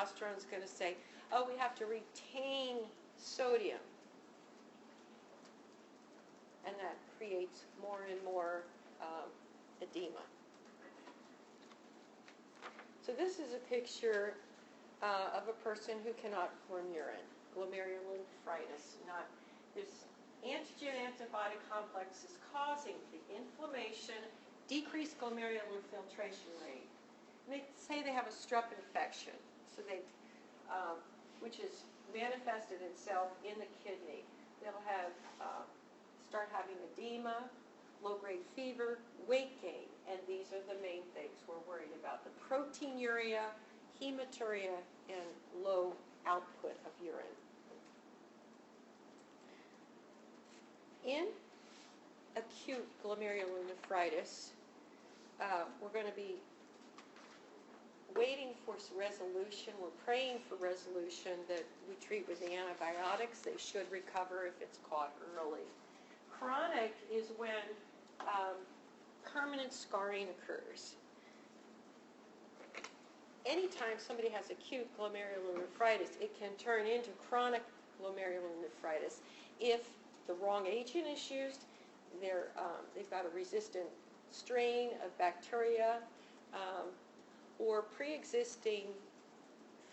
testosterone is going to say, oh, we have to retain sodium. And that creates more and more edema. So this is a picture of a person who cannot form urine, glomerulonephritis. This antigen antibody complex is causing the inflammation, decreased glomerular filtration rate. And they say they have a strep infection, so which is manifested itself in the kidney. They'll have start having edema, low-grade fever, weight gain, and these are the main things we're worried about: the proteinuria, hematuria, and low output of urine. In acute glomerulonephritis, we're going to be waiting for resolution. We're praying for resolution that we treat with the antibiotics. They should recover if it's caught early. Chronic is when permanent scarring occurs. Anytime somebody has acute glomerulonephritis, it can turn into chronic glomerulonephritis if the wrong agent is used. They've got a resistant strain of bacteria, or pre-existing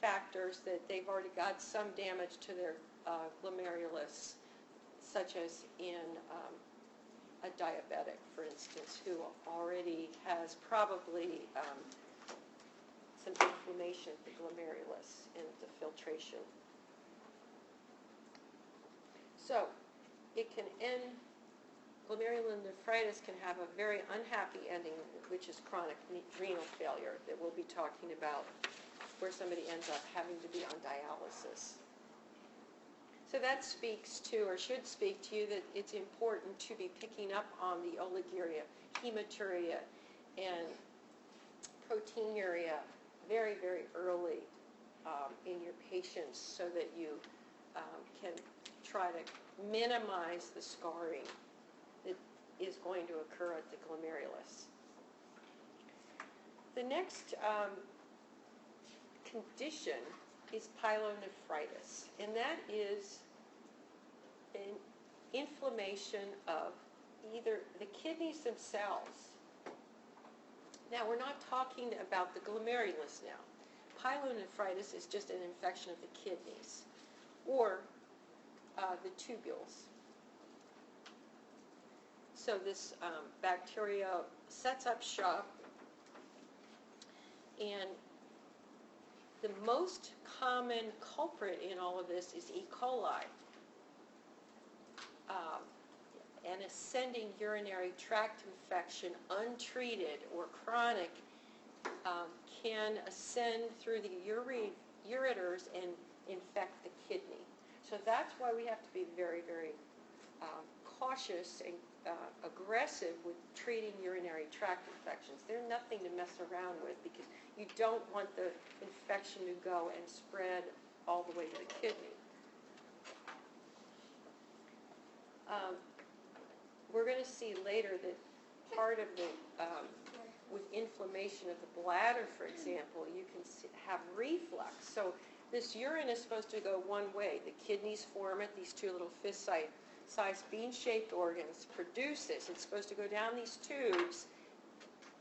factors that they've already got some damage to their glomerulus, such as in a diabetic, for instance, who already has probably some inflammation of the glomerulus and the filtration. So it can end, glomerulonephritis can have a very unhappy ending, which is chronic renal failure that we'll be talking about, where somebody ends up having to be on dialysis. So that speaks to, or should speak to you, that it's important to be picking up on the oliguria, hematuria, and proteinuria very, very early in your patients, so that you can try to minimize the scarring that is going to occur at the glomerulus. The next condition is pyelonephritis, and that is an inflammation of either the kidneys themselves. Now, we're not talking about the glomerulus now. Pyelonephritis is just an infection of the kidneys or the tubules. So this bacteria sets up shop, and the most common culprit in all of this is E. coli. An ascending urinary tract infection, untreated or chronic, can ascend through the ureters and infect the kidney. So that's why we have to be very, very cautious and aggressive with treating urinary tract infections. They're nothing to mess around with, because you don't want the infection to go and spread all the way to the kidney. We're going to see later that part of the, with inflammation of the bladder, for example, you can have reflux. So this urine is supposed to go one way. The kidneys form it, these two little fist-sized bean-shaped organs produce this. It's supposed to go down these tubes,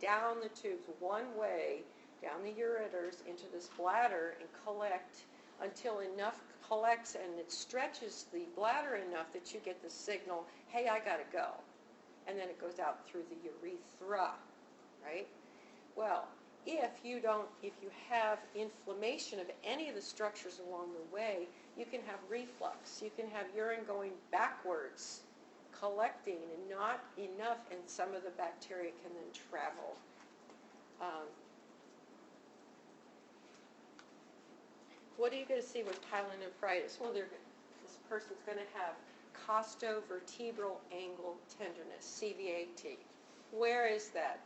down the tubes one way, down the ureters into this bladder and collect until enough collects and it stretches the bladder enough that you get the signal, hey, I gotta go. And then it goes out through the urethra, right? Well, if you have inflammation of any of the structures along the way, you can have reflux. You can have urine going backwards, collecting, and not enough, and some of the bacteria can then travel. What are you going to see with pyelonephritis? Well, this person's going to have costovertebral angle tenderness, CVAT. Where is that?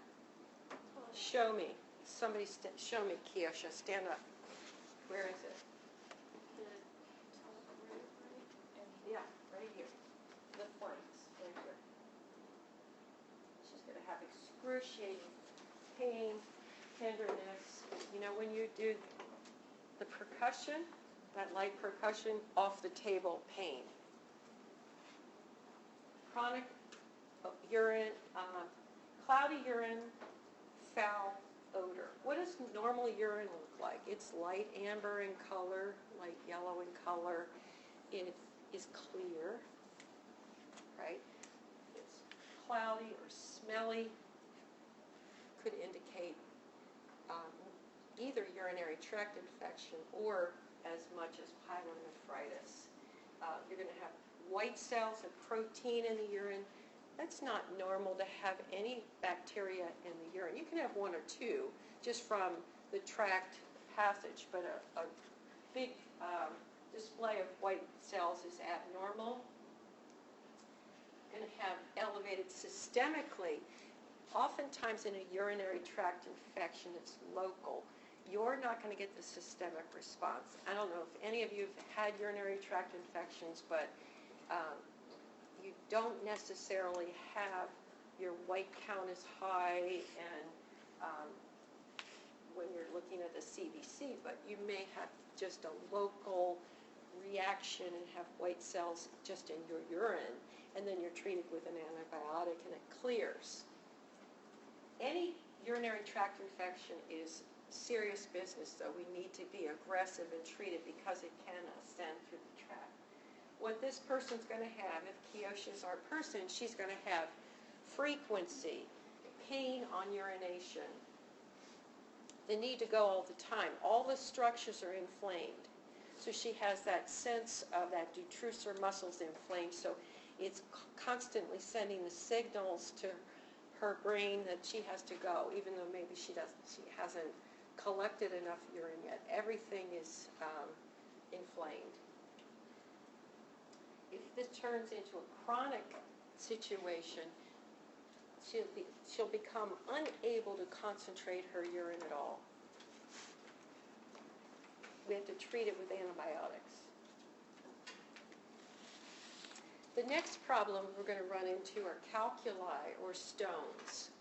Show me. Somebody show me, Kiosha. Stand up. Where is it? Yeah, right here. The flanks, right here. She's going to have excruciating pain, tenderness. You know, when you do the percussion, that light percussion, off the table pain. Chronic urine, cloudy urine, foul odor. What does normal urine look like? It's light amber in color, light yellow in color. It is clear, right? It's cloudy or smelly. Could indicate either urinary tract infection or as much as pyelonephritis. You're going to have white cells and protein in the urine. That's not normal to have any bacteria in the urine. You can have one or two just from the tract passage, but a big display of white cells is abnormal. You're going to have elevated systemically. Oftentimes in a urinary tract infection, it's local. You're not going to get the systemic response. I don't know if any of you have had urinary tract infections, but you don't necessarily have your white count as high and when you're looking at a CBC, but you may have just a local reaction and have white cells just in your urine, and then you're treated with an antibiotic and it clears. Any urinary tract infection is serious business, though. We need to be aggressive and treat it because it can ascend through the tract. What this person's going to have, if Kiyoshi is our person, she's going to have frequency, pain on urination, the need to go all the time. All the structures are inflamed. So she has that sense of that detrusor muscles inflamed. So it's constantly sending the signals to her brain that she has to go, even though maybe she hasn't collected enough urine yet. Everything is inflamed. If this turns into a chronic situation, she'll become unable to concentrate her urine at all. We have to treat it with antibiotics. The next problem we're going to run into are calculi or stones,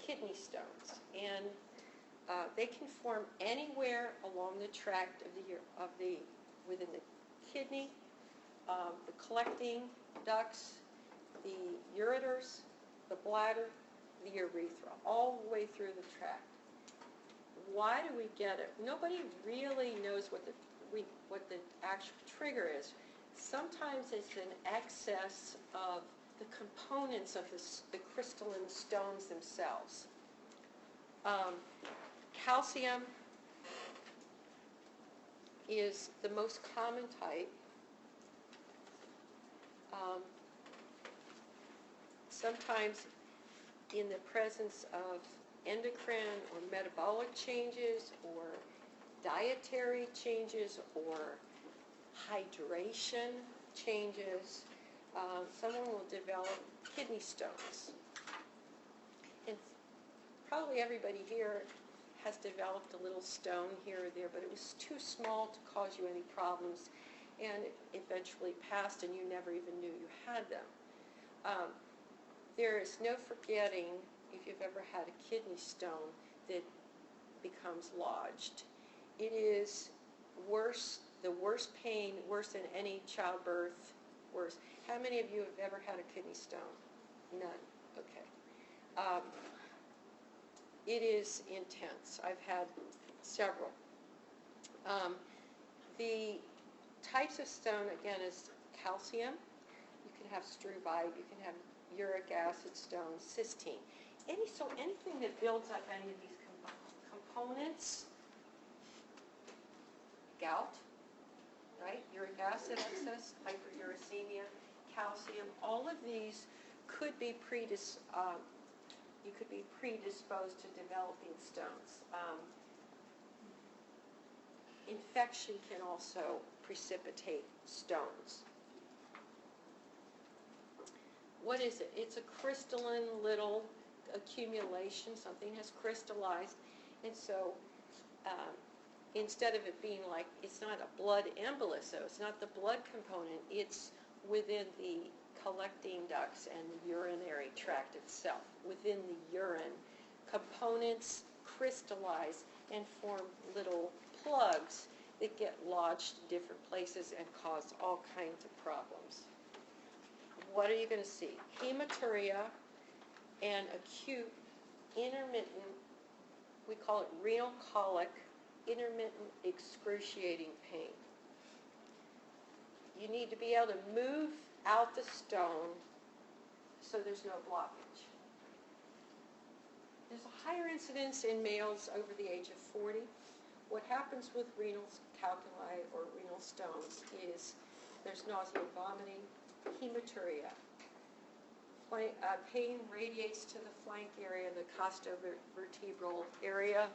kidney stones, and they can form anywhere along the tract within the kidney, the collecting ducts, the ureters, the bladder, the urethra, all the way through the tract. Why do we get it? Nobody really knows what the actual trigger is. Sometimes it's an excess of the components of the crystalline stones themselves. Calcium is the most common type. Sometimes in the presence of endocrine or metabolic changes or dietary changes or hydration changes, someone will develop kidney stones. And probably everybody here has developed a little stone here or there, but it was too small to cause you any problems, and it eventually passed and you never even knew you had them. There is no forgetting, if you've ever had a kidney stone, that becomes lodged. It is worse, the worst pain, worse than any childbirth, worse. How many of you have ever had a kidney stone? None. Okay. It is intense. I've had several. The types of stone, again, is calcium. You can have struvite. You can have uric acid stones, cysteine. Anything that builds up any of these components, gout, right? Uric acid excess, hyperuricemia, calcium, all of these could be you could be predisposed to developing stones. Infection can also precipitate stones. What is it? It's a crystalline little accumulation. Something has crystallized. And so instead of it being like, it's not a blood embolus, so it's not the blood component, it's within the collecting ducts and the urinary tract itself. Within the urine, components crystallize and form little plugs that get lodged in different places and cause all kinds of problems. What are you going to see? Hematuria and acute intermittent, we call it renal colic, intermittent excruciating pain. You need to be able to move out the stone so there's no blockage. There's a higher incidence in males over the age of 40. What happens with renal calculi or renal stones is there's nausea and vomiting, hematuria. Pain radiates to the flank area, the costovertebral area.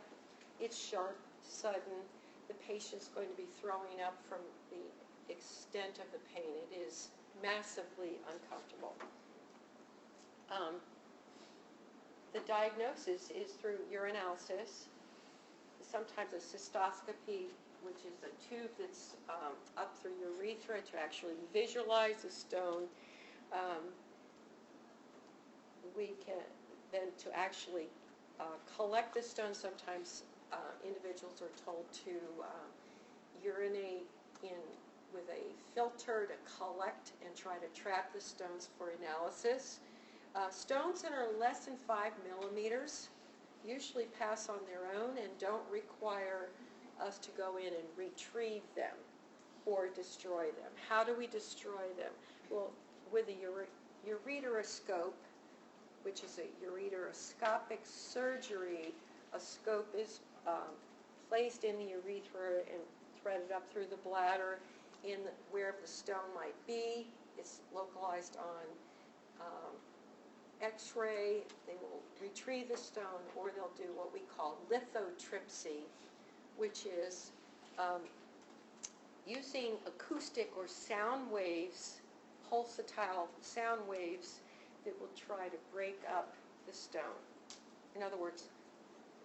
It's sharp, sudden. The patient's going to be throwing up from the extent of the pain. It is massively uncomfortable. The diagnosis is through urinalysis, sometimes a cystoscopy, which is a tube that's up through your urethra to actually visualize the stone. We can then to actually collect the stone. Sometimes individuals are told to urinate in with a filter to collect and try to trap the stones for analysis. Stones that are less than 5 millimeters usually pass on their own and don't require us to go in and retrieve them or destroy them. How do we destroy them? Well, with a ureteroscope, which is a ureteroscopic surgery, a scope is placed in the urethra and threaded up through the bladder in where the stone might be. It's localized on X-ray. They will retrieve the stone, or they'll do what we call lithotripsy, which is using acoustic or sound waves, pulsatile sound waves, that will try to break up the stone. In other words,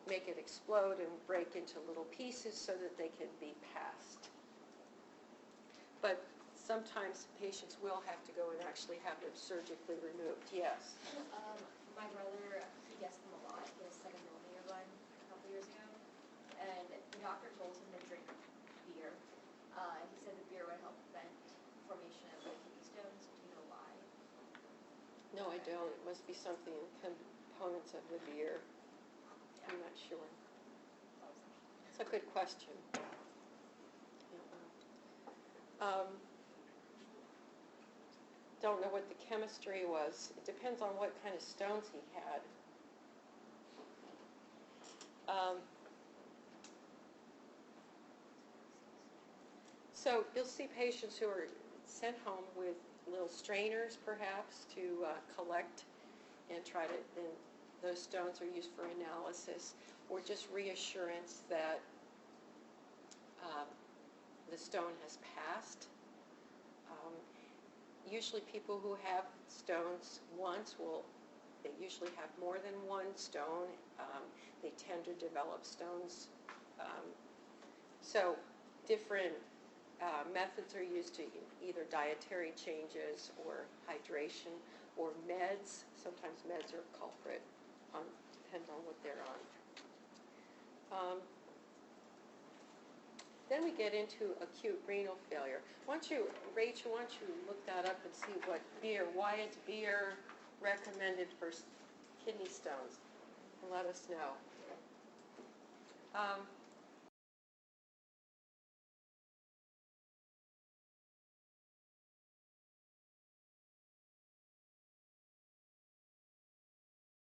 make it explode and break into little pieces so that they can be passed. But sometimes patients will have to go and actually have them surgically removed. Yes? My brother, he gets them a lot. He has 7 millimeter one a couple years ago. And the doctor told him to drink beer. He said the beer would help prevent formation of kidney stones. Do you know why? No, I don't. It must be something in components of the beer. I'm not sure. It's a good question. Don't know what the chemistry was. It depends on what kind of stones he had. So you'll see patients who are sent home with little strainers, perhaps, to collect and try to, and those stones are used for analysis, or just reassurance that the stone has passed. Usually people who have stones once they usually have more than one stone. They tend to develop stones. So different methods are used to either dietary changes or hydration or meds. Sometimes meds are a culprit, depends on what they're on. Then we get into acute renal failure. Rachel, why don't you look that up and see what beer, why it's beer recommended for kidney stones, and let us know.